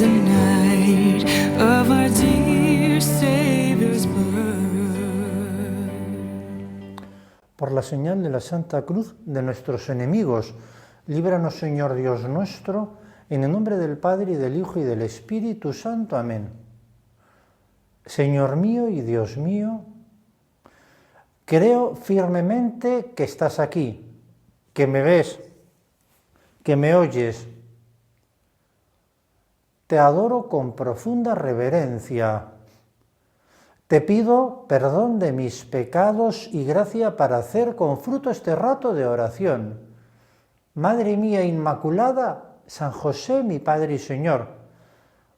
the night of our dear Savior's birth. Por la señal de la Santa Cruz de nuestros enemigos, líbranos, Señor Dios nuestro, en el nombre del Padre, y del Hijo, y del Espíritu Santo. Amén. Señor mío y Dios mío, creo firmemente que estás aquí, que me ves, que me oyes. Te adoro con profunda reverencia. Te pido perdón de mis pecados y gracia para hacer con fruto este rato de oración. Madre mía Inmaculada, San José, mi Padre y Señor,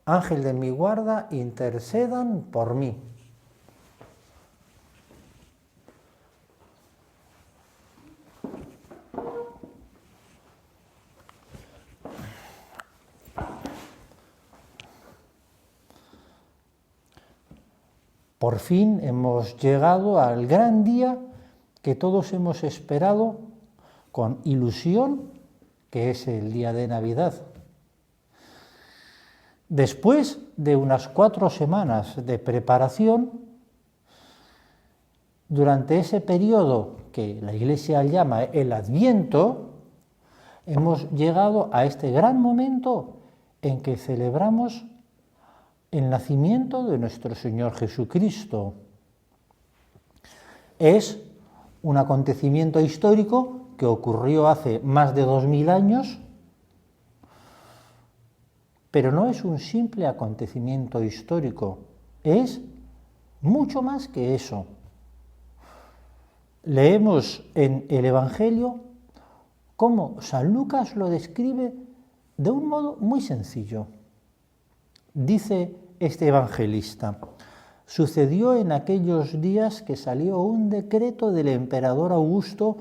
Ángel de mi guarda, intercedan por mí. Por fin hemos llegado al gran día que todos hemos esperado con ilusión, que es el día de Navidad. Después de unas 4 semanas de preparación, durante ese periodo que la Iglesia llama el Adviento, hemos llegado a este gran momento en que celebramos el nacimiento de nuestro Señor Jesucristo. Es un acontecimiento histórico que ocurrió hace más de 2000 años, pero no es un simple acontecimiento histórico, es mucho más que eso. Leemos en el Evangelio cómo San Lucas lo describe de un modo muy sencillo. Dice este evangelista: sucedió en aquellos días que salió un decreto del emperador Augusto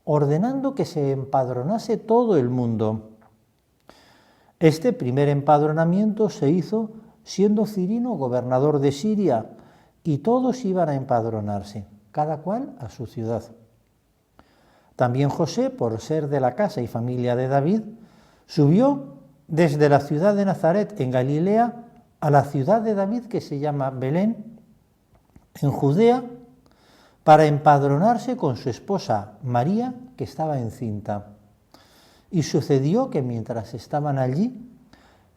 ordenando que se empadronase todo el mundo. Este primer empadronamiento se hizo siendo Cirino gobernador de Siria, y todos iban a empadronarse, cada cual a su ciudad. También José, por ser de la casa y familia de David, subió desde la ciudad de Nazaret en Galilea a la ciudad de David, que se llama Belén, en Judea, para empadronarse con su esposa María, que estaba encinta. Y sucedió que mientras estaban allí,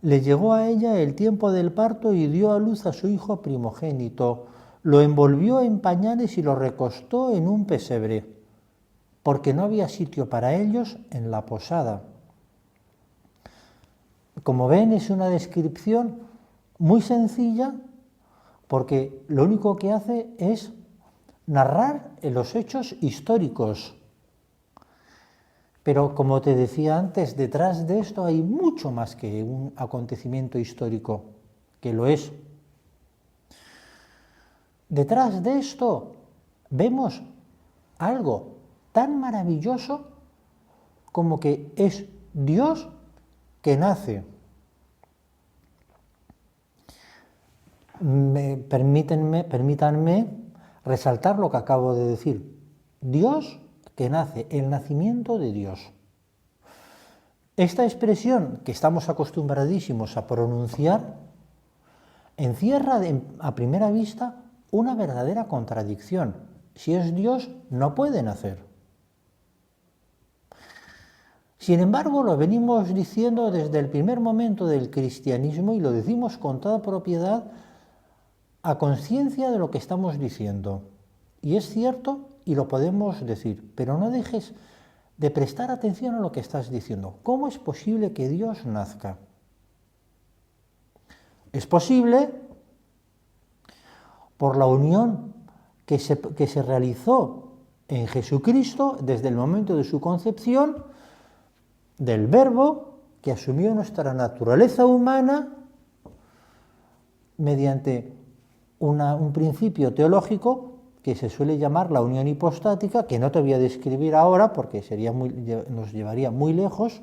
le llegó a ella el tiempo del parto y dio a luz a su hijo primogénito. Lo envolvió en pañales y lo recostó en un pesebre, porque no había sitio para ellos en la posada. Como ven, es una descripción muy sencilla, porque lo único que hace es narrar los hechos históricos. Pero, como te decía antes, detrás de esto hay mucho más que un acontecimiento histórico, que lo es. Detrás de esto vemos algo tan maravilloso como que es Dios que nace. Permítanme resaltar lo que acabo de decir. Dios que nace, el nacimiento de Dios. Esta expresión que estamos acostumbradísimos a pronunciar encierra a primera vista una verdadera contradicción. Si es Dios, no puede nacer. Sin embargo, lo venimos diciendo desde el primer momento del cristianismo y lo decimos con toda propiedad, a conciencia de lo que estamos diciendo. Y es cierto y lo podemos decir, pero no dejes de prestar atención a lo que estás diciendo. ¿Cómo es posible que Dios nazca? Es posible por la unión que se realizó en Jesucristo desde el momento de su concepción, del Verbo que asumió nuestra naturaleza humana mediante un principio teológico que se suele llamar la unión hipostática, que no te voy a describir ahora porque nos llevaría muy lejos,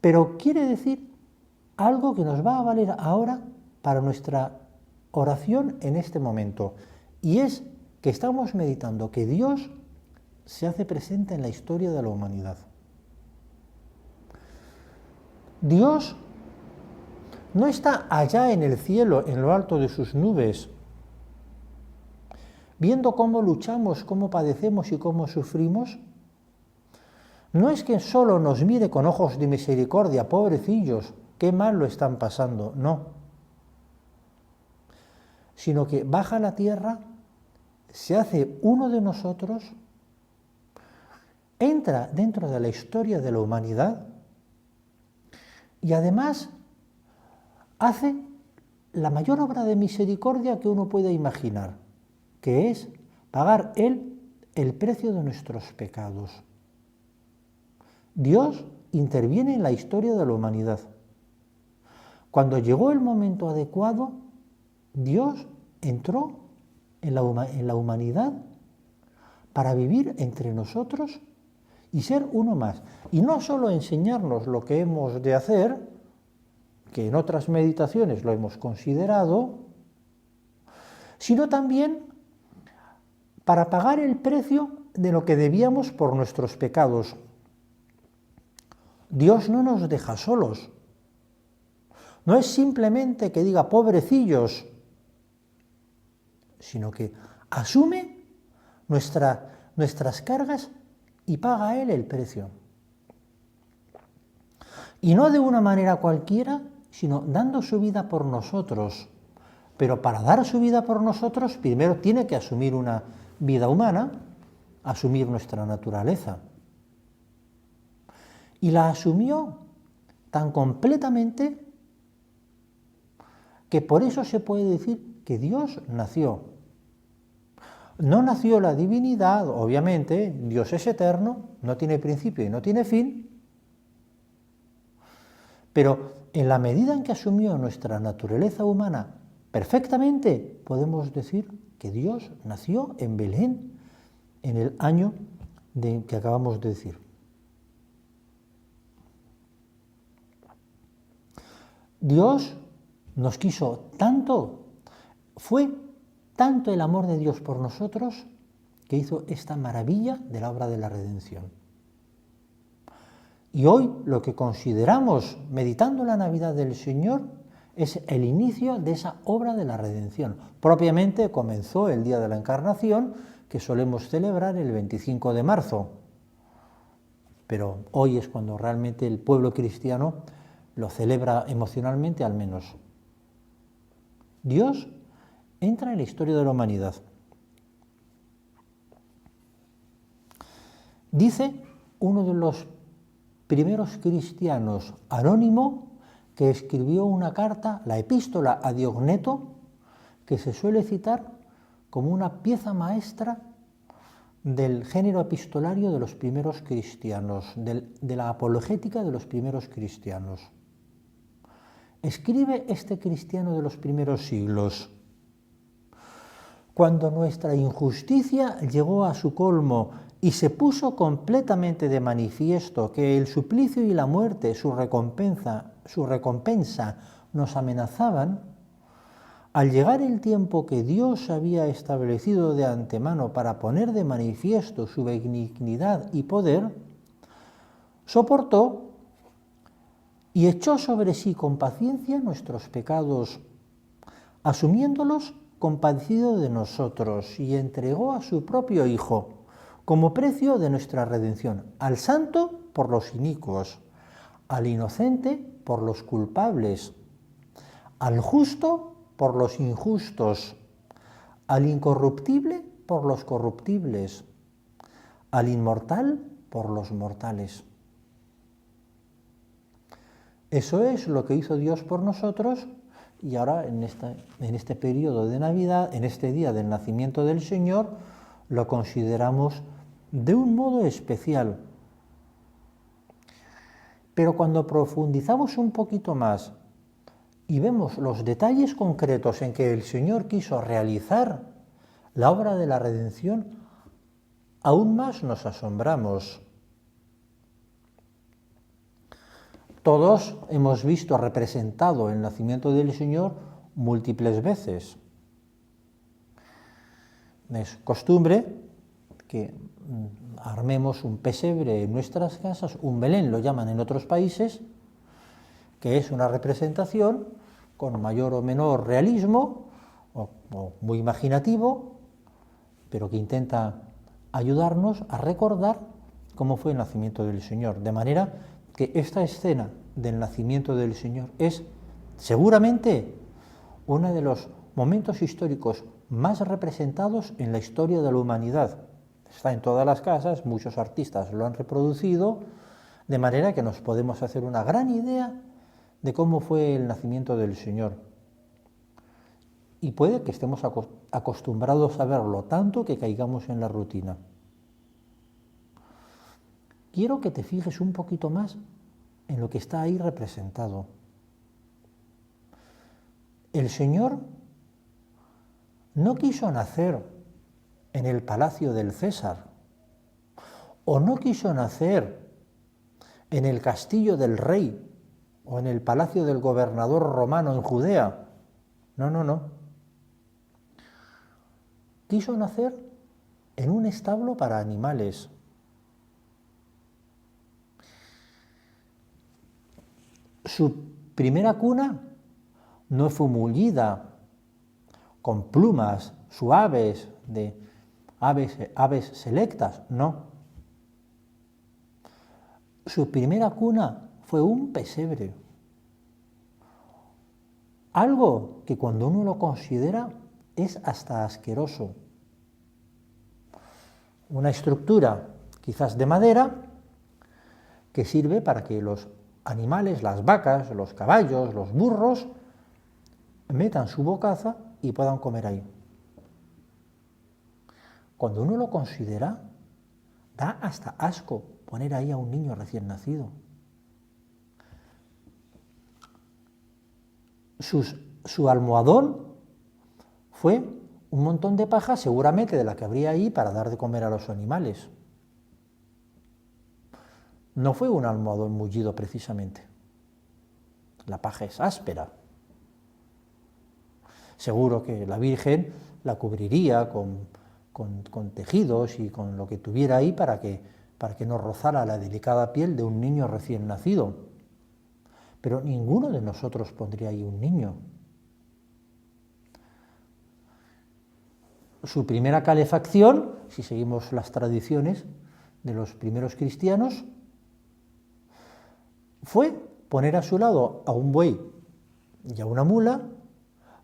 pero quiere decir algo que nos va a valer ahora para nuestra oración en este momento, y es que estamos meditando que Dios se hace presente en la historia de la humanidad. Dios no está allá en el cielo, en lo alto de sus nubes, viendo cómo luchamos, cómo padecemos y cómo sufrimos. No es que solo nos mire con ojos de misericordia, pobrecillos, qué mal lo están pasando, no. Sino que baja a la tierra, se hace uno de nosotros, entra dentro de la historia de la humanidad y además hace la mayor obra de misericordia que uno pueda imaginar, que es pagar Él el precio de nuestros pecados. Dios interviene en la historia de la humanidad. Cuando llegó el momento adecuado, Dios entró en la humanidad para vivir entre nosotros y ser uno más. Y no solo enseñarnos lo que hemos de hacer, que en otras meditaciones lo hemos considerado, sino también para pagar el precio de lo que debíamos por nuestros pecados. Dios no nos deja solos. No es simplemente que diga pobrecillos, sino que asume nuestras cargas y paga a Él el precio. Y no de una manera cualquiera, sino dando su vida por nosotros. Pero para dar su vida por nosotros, primero tiene que asumir una vida humana, asumir nuestra naturaleza. Y la asumió tan completamente que por eso se puede decir que Dios nació. No nació la divinidad, obviamente, Dios es eterno, no tiene principio y no tiene fin, pero en la medida en que asumió nuestra naturaleza humana perfectamente, podemos decir que Dios nació en Belén en el año que acabamos de decir. Dios nos quiso tanto, fue tanto el amor de Dios por nosotros que hizo esta maravilla de la obra de la redención. Y hoy lo que consideramos, meditando la Navidad del Señor, es el inicio de esa obra de la redención. Propiamente comenzó el Día de la Encarnación, que solemos celebrar el 25 de marzo. Pero hoy es cuando realmente el pueblo cristiano lo celebra emocionalmente al menos. Dios entra en la historia de la humanidad. Dice uno de los primeros cristianos, Anónimo, que escribió una carta, la epístola a Diogneto, que se suele citar como una pieza maestra del género epistolario de los primeros cristianos, de la apologética de los primeros cristianos. Escribe este cristiano de los primeros siglos: cuando nuestra injusticia llegó a su colmo y se puso completamente de manifiesto que el suplicio y la muerte, su recompensa, nos amenazaban, al llegar el tiempo que Dios había establecido de antemano para poner de manifiesto su benignidad y poder, soportó y echó sobre sí con paciencia nuestros pecados, asumiéndolos compadecido de nosotros, y entregó a su propio Hijo como precio de nuestra redención, al santo por los inicuos, al inocente por los culpables, al justo por los injustos, al incorruptible por los corruptibles, al inmortal por los mortales. Eso es lo que hizo Dios por nosotros, y ahora en este periodo de Navidad, en este día del nacimiento del Señor, lo consideramos de un modo especial. Pero cuando profundizamos un poquito más y vemos los detalles concretos en que el Señor quiso realizar la obra de la redención, aún más nos asombramos. Todos hemos visto representado el nacimiento del Señor múltiples veces. Es costumbre que armemos un pesebre en nuestras casas, un Belén lo llaman en otros países, que es una representación con mayor o menor realismo, o muy imaginativo, pero que intenta ayudarnos a recordar cómo fue el nacimiento del Señor. De manera que esta escena del nacimiento del Señor es seguramente uno de los momentos históricos más representados en la historia de la humanidad. Está en todas las casas, muchos artistas lo han reproducido, de manera que nos podemos hacer una gran idea de cómo fue el nacimiento del Señor. Y puede que estemos acostumbrados a verlo tanto que caigamos en la rutina. Quiero que te fijes un poquito más en lo que está ahí representado. El Señor no quiso nacer en el palacio del César, o no quiso nacer en el castillo del rey, o en el palacio del gobernador romano en Judea. No, no, no. Quiso nacer en un establo para animales. Su primera cuna no fue mullida con plumas suaves de aves selectas, no. Su primera cuna fue un pesebre. Algo que cuando uno lo considera es hasta asqueroso. Una estructura quizás de madera que sirve para que los animales, las vacas, los caballos, los burros, metan su bocaza y puedan comer ahí. Cuando uno lo considera, da hasta asco poner ahí a un niño recién nacido. Su almohadón fue un montón de paja, seguramente de la que habría ahí para dar de comer a los animales. No fue un almohadón mullido precisamente. La paja es áspera. Seguro que la Virgen la cubriría con tejidos y con lo que tuviera ahí para que no rozara la delicada piel de un niño recién nacido. Pero ninguno de nosotros pondría ahí un niño. Su primera calefacción, si seguimos las tradiciones de los primeros cristianos, fue poner a su lado a un buey y a una mula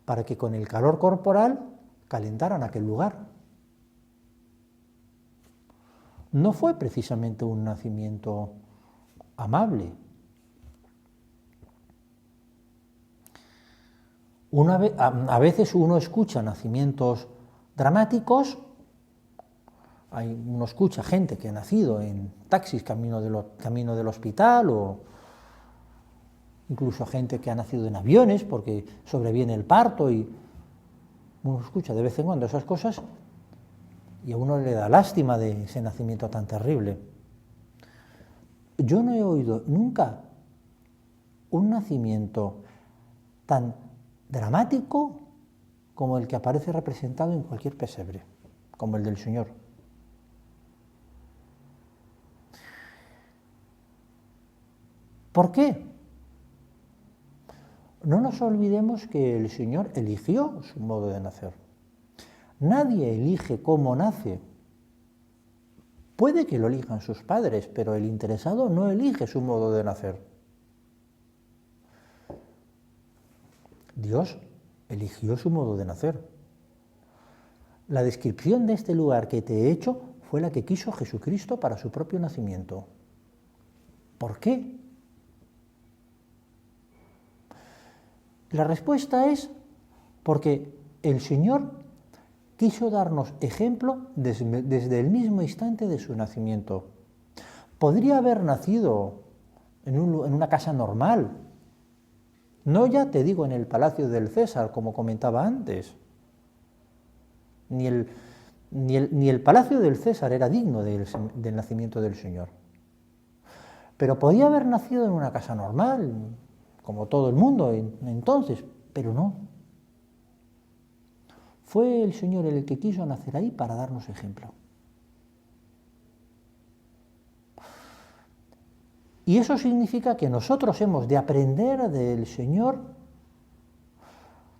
para que con el calor corporal calentaran aquel lugar. No fue precisamente un nacimiento amable. A veces uno escucha nacimientos dramáticos, uno escucha gente que ha nacido en taxis camino del hospital, o incluso gente que ha nacido en aviones porque sobreviene el parto, y uno escucha de vez en cuando esas cosas y a uno le da lástima de ese nacimiento tan terrible. Yo no he oído nunca un nacimiento tan dramático como el que aparece representado en cualquier pesebre, como el del Señor. ¿Por qué? No nos olvidemos que el Señor eligió su modo de nacer. Nadie elige cómo nace. Puede que lo elijan sus padres, pero el interesado no elige su modo de nacer. Dios eligió su modo de nacer. La descripción de este lugar que te he hecho fue la que quiso Jesucristo para su propio nacimiento. ¿Por qué? La respuesta es porque el Señor quiso darnos ejemplo desde el mismo instante de su nacimiento. Podría haber nacido en una casa normal, no ya te digo en el palacio del César, como comentaba antes. Ni el palacio del César era digno del nacimiento del Señor. Pero podía haber nacido en una casa normal, como todo el mundo entonces, pero no. Fue el Señor el que quiso nacer ahí para darnos ejemplo. Y eso significa que nosotros hemos de aprender del Señor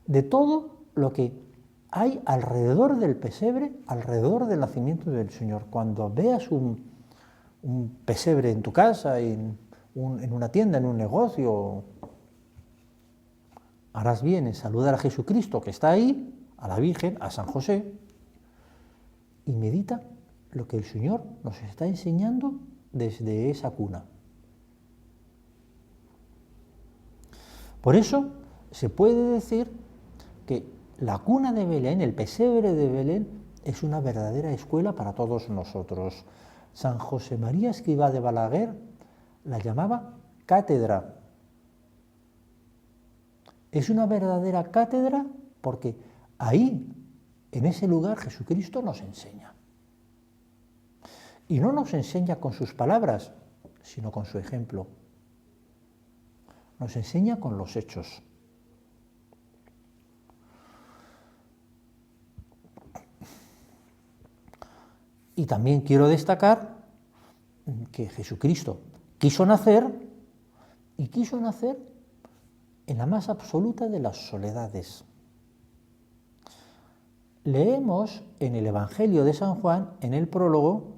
de todo lo que hay alrededor del pesebre, alrededor del nacimiento del Señor. Cuando veas un pesebre en tu casa, en una tienda, en un negocio, harás bien en saludar a Jesucristo que está ahí, a la Virgen, a San José, y medita lo que el Señor nos está enseñando desde esa cuna. Por eso se puede decir que la cuna de Belén, el pesebre de Belén, es una verdadera escuela para todos nosotros. San José María Escrivá de Balaguer la llamaba cátedra. Es una verdadera cátedra porque ahí, en ese lugar, Jesucristo nos enseña. Y no nos enseña con sus palabras, sino con su ejemplo. Nos enseña con los hechos. Y también quiero destacar que Jesucristo quiso nacer en la más absoluta de las soledades. Leemos en el Evangelio de San Juan, en el prólogo,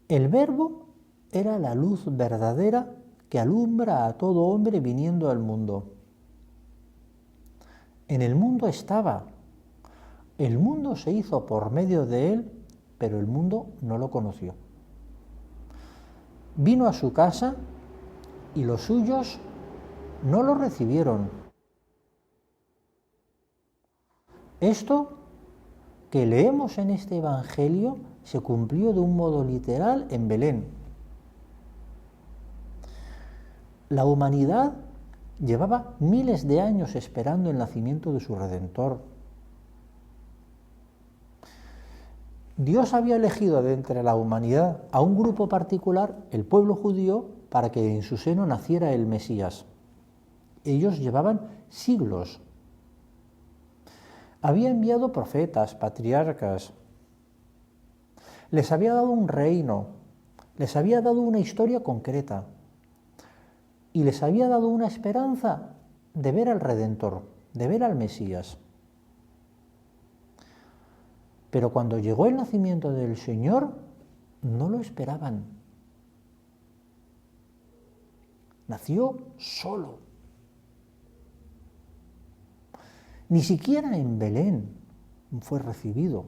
el Verbo era la luz verdadera que alumbra a todo hombre viniendo al mundo. En el mundo estaba. El mundo se hizo por medio de él, pero el mundo no lo conoció. Vino a su casa y los suyos no lo recibieron. Esto que leemos en este Evangelio se cumplió de un modo literal en Belén. La humanidad llevaba miles de años esperando el nacimiento de su Redentor. Dios había elegido de entre la humanidad a un grupo particular, el pueblo judío, para que en su seno naciera el Mesías. Ellos llevaban siglos. Había enviado profetas, patriarcas, les había dado un reino, les había dado una historia concreta y les había dado una esperanza de ver al Redentor, de ver al Mesías. Pero cuando llegó el nacimiento del Señor, no lo esperaban. Nació solo. Ni siquiera en Belén fue recibido.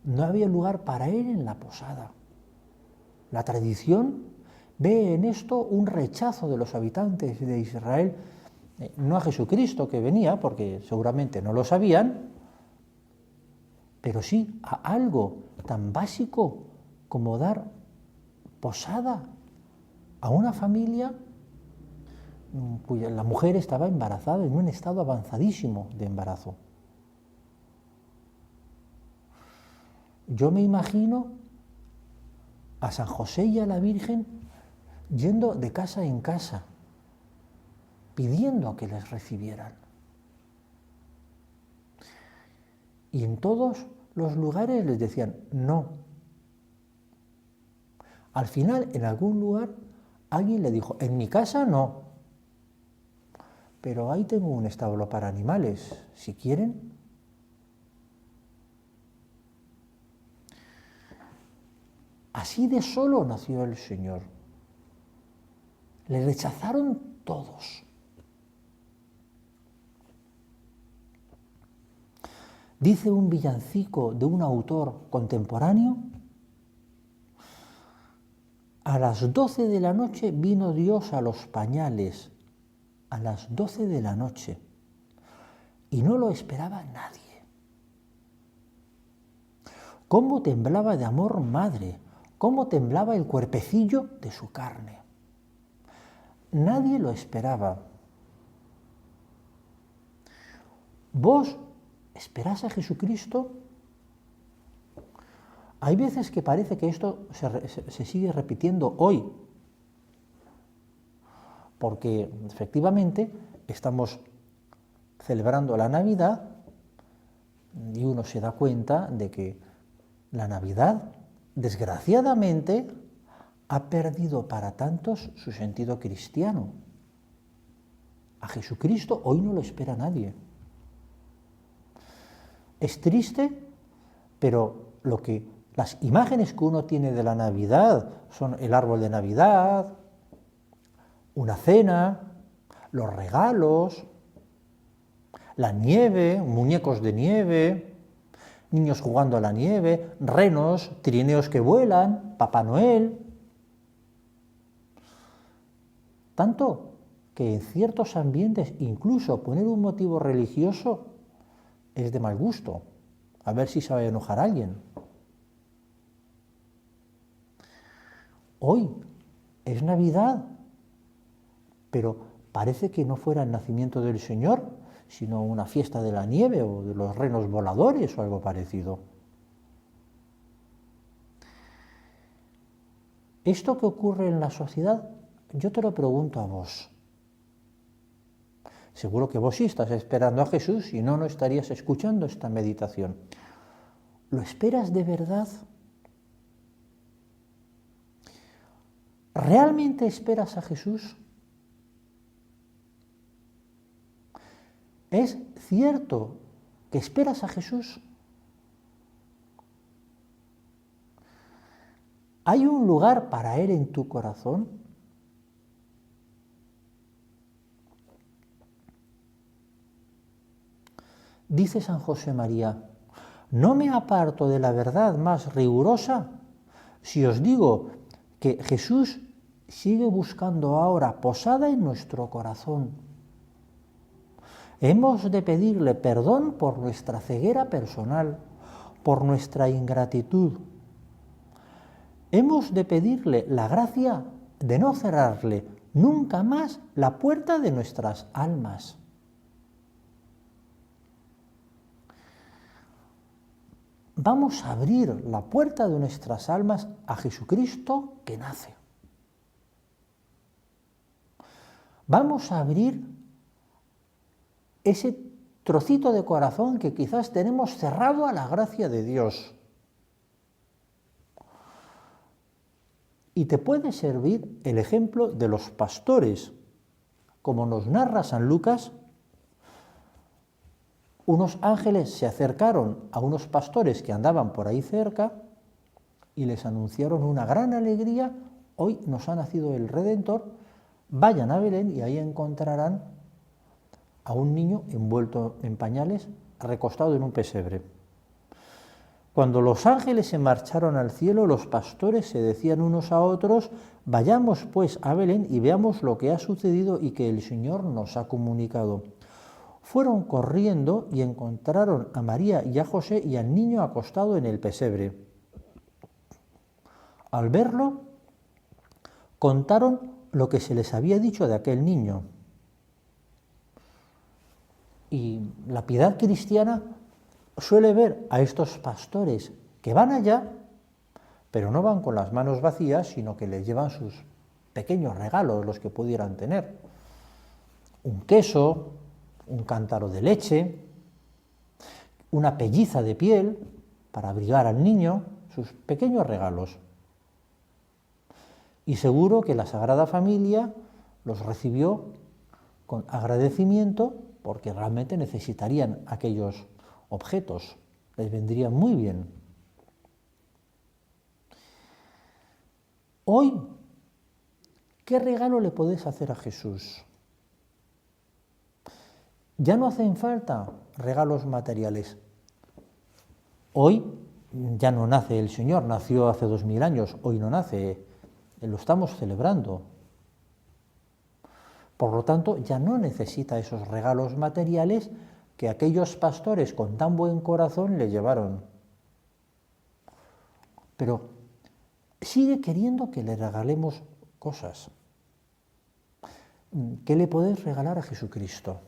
No había lugar para él en la posada. La tradición ve en esto un rechazo de los habitantes de Israel, no a Jesucristo que venía, porque seguramente no lo sabían, pero sí a algo tan básico como dar posada a una familia cuya la mujer estaba embarazada, en un estado avanzadísimo de embarazo. Yo me imagino a San José y a la Virgen yendo de casa en casa, pidiendo que les recibieran. Y en todos los lugares les decían no. Al final, en algún lugar, alguien le dijo, en mi casa no, pero ahí tengo un establo para animales, si quieren. Así de solo nació el Señor. Le rechazaron todos. Dice un villancico de un autor contemporáneo, a las 12 de la noche vino Dios a los pañales, a las 12 de la noche, y no lo esperaba nadie. Cómo temblaba de amor madre, cómo temblaba el cuerpecillo de su carne. Nadie lo esperaba. ¿Vos esperás a Jesucristo? Hay veces que parece que esto se sigue repitiendo hoy, porque efectivamente estamos celebrando la Navidad, Y uno se da cuenta de que la Navidad, desgraciadamente, ha perdido para tantos su sentido cristiano. A Jesucristo hoy no lo espera nadie. Es triste, pero las imágenes que uno tiene de la Navidad son el árbol de Navidad, una cena, los regalos, la nieve, muñecos de nieve, niños jugando a la nieve, renos, trineos que vuelan, Papá Noel. Tanto que en ciertos ambientes incluso poner un motivo religioso es de mal gusto. A ver si se va a enojar alguien. Hoy es Navidad, pero parece que no fuera el nacimiento del Señor, sino una fiesta de la nieve o de los renos voladores o algo parecido. Esto que ocurre en la sociedad, yo te lo pregunto a vos. Seguro que vos sí estás esperando a Jesús y no estarías escuchando esta meditación. ¿Lo esperas de verdad? ¿Realmente esperas a Jesús? ¿Es cierto que esperas a Jesús? ¿Hay un lugar para Él en tu corazón? Dice San José María: no me aparto de la verdad más rigurosa si os digo que Jesús sigue buscando ahora posada en nuestro corazón. Hemos de pedirle perdón por nuestra ceguera personal, por nuestra ingratitud. Hemos de pedirle la gracia de no cerrarle nunca más la puerta de nuestras almas. Vamos a abrir la puerta de nuestras almas a Jesucristo que nace. Vamos a abrir ese trocito de corazón que quizás tenemos cerrado a la gracia de Dios. Y te puede servir el ejemplo de los pastores. Como nos narra San Lucas, unos ángeles se acercaron a unos pastores que andaban por ahí cerca y les anunciaron una gran alegría: hoy nos ha nacido el Redentor, vayan a Belén y ahí encontrarán a un niño envuelto en pañales, recostado en un pesebre. Cuando los ángeles se marcharon al cielo, los pastores se decían unos a otros: vayamos pues a Belén y veamos lo que ha sucedido y que el Señor nos ha comunicado. Fueron corriendo y encontraron a María y a José y al niño acostado en el pesebre. Al verlo, contaron lo que se les había dicho de aquel niño. Y la piedad cristiana suele ver a estos pastores que van allá, pero no van con las manos vacías, sino que les llevan sus pequeños regalos, los que pudieran tener. Un queso, un cántaro de leche, una pelliza de piel para abrigar al niño, sus pequeños regalos. Y seguro que la Sagrada Familia los recibió con agradecimiento, porque realmente necesitarían aquellos objetos, les vendrían muy bien. Hoy, ¿qué regalo le podés hacer a Jesús? Ya no hacen falta regalos materiales. Hoy ya no nace el Señor, nació hace 2000 años, hoy no nace, lo estamos celebrando. Por lo tanto, ya no necesita esos regalos materiales que aquellos pastores con tan buen corazón le llevaron. Pero sigue queriendo que le regalemos cosas. ¿Qué le podéis regalar a Jesucristo?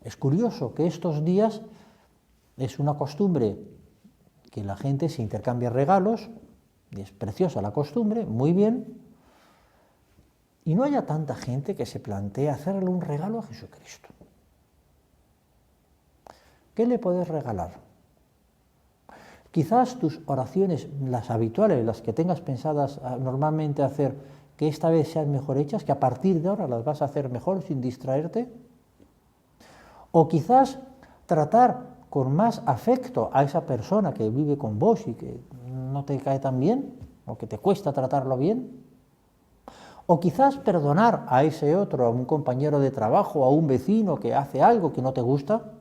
Es curioso que estos días es una costumbre que la gente se intercambia regalos, y es preciosa la costumbre, muy bien, y no haya tanta gente que se plantee hacerle un regalo a Jesucristo. ¿Qué le puedes regalar? Quizás tus oraciones, las habituales, las que tengas pensadas normalmente hacer, que esta vez sean mejor hechas, que a partir de ahora las vas a hacer mejor sin distraerte. O quizás tratar con más afecto a esa persona que vive con vos y que no te cae tan bien, o que te cuesta tratarlo bien. O quizás perdonar a ese otro, a un compañero de trabajo, a un vecino que hace algo que no te gusta.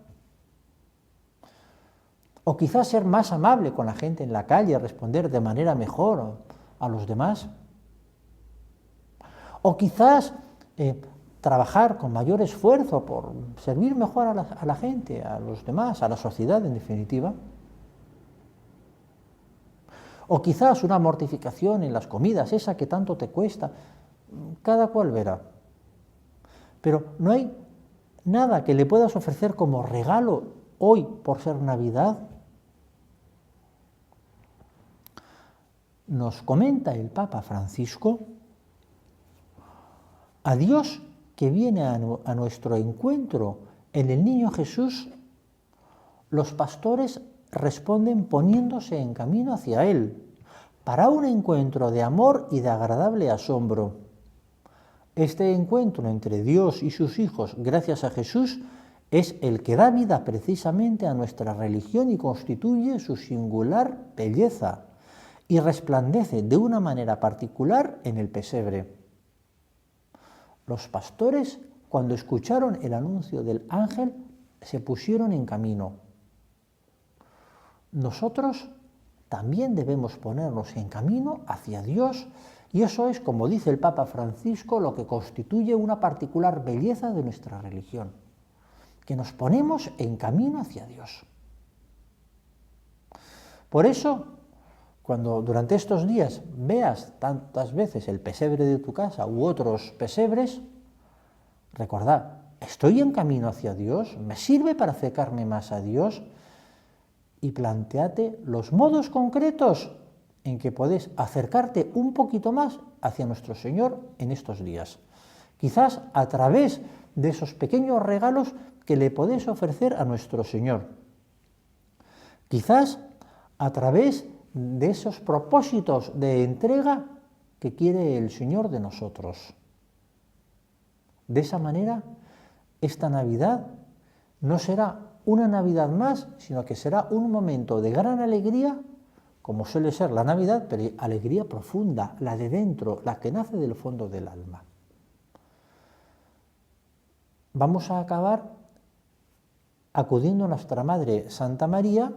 O quizás ser más amable con la gente en la calle, responder de manera mejor a los demás. O quizás trabajar con mayor esfuerzo por servir mejor a la gente, a los demás, a la sociedad en definitiva. O quizás una mortificación en las comidas, esa que tanto te cuesta, cada cual verá. Pero no hay nada que le puedas ofrecer como regalo hoy por ser Navidad. Nos comenta el Papa Francisco, a Dios que viene a nuestro encuentro en el niño Jesús, los pastores responden poniéndose en camino hacia Él, para un encuentro de amor y de agradable asombro. Este encuentro entre Dios y sus hijos, gracias a Jesús, es el que da vida precisamente a nuestra religión y constituye su singular belleza, y resplandece de una manera particular en el pesebre. Los pastores, cuando escucharon el anuncio del ángel, se pusieron en camino. Nosotros también debemos ponernos en camino hacia Dios, y eso es, como dice el Papa Francisco, lo que constituye una particular belleza de nuestra religión, que nos ponemos en camino hacia Dios. Por eso, cuando durante estos días veas tantas veces el pesebre de tu casa u otros pesebres, recordad, ¿estoy en camino hacia Dios? ¿Me sirve para acercarme más a Dios? Y plantéate los modos concretos en que puedes acercarte un poquito más hacia nuestro Señor en estos días. Quizás a través de esos pequeños regalos que le podés ofrecer a nuestro Señor. Quizás a través de esos propósitos de entrega que quiere el Señor de nosotros. De esa manera, esta Navidad no será una Navidad más, sino que será un momento de gran alegría, como suele ser la Navidad, pero alegría profunda, la de dentro, la que nace del fondo del alma. Vamos a acabar acudiendo a nuestra Madre Santa María.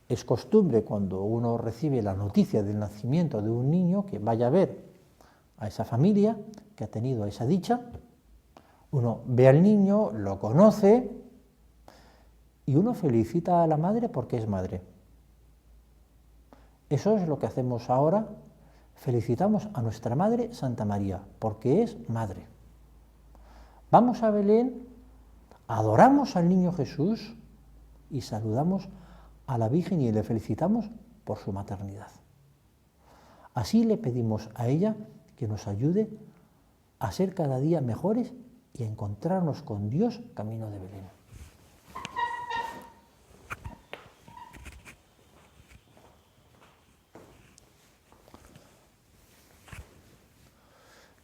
Es costumbre, cuando uno recibe la noticia del nacimiento de un niño, que vaya a ver a esa familia que ha tenido esa dicha. Uno ve al niño, lo conoce y uno felicita a la madre porque es madre. Eso es lo que hacemos ahora. Felicitamos a nuestra Madre Santa María porque es madre. Vamos a Belén, adoramos al niño Jesús y saludamos a la Virgen y le felicitamos por su maternidad. Así le pedimos a ella que nos ayude a ser cada día mejores y a encontrarnos con Dios camino de Belén.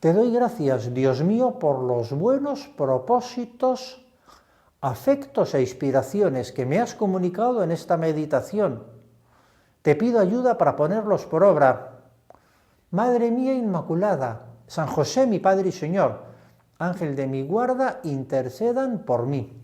Te doy gracias, Dios mío, por los buenos propósitos, afectos e inspiraciones que me has comunicado en esta meditación. Te pido ayuda para ponerlos por obra. Madre mía Inmaculada, San José mi Padre y Señor, Ángel de mi guarda, intercedan por mí.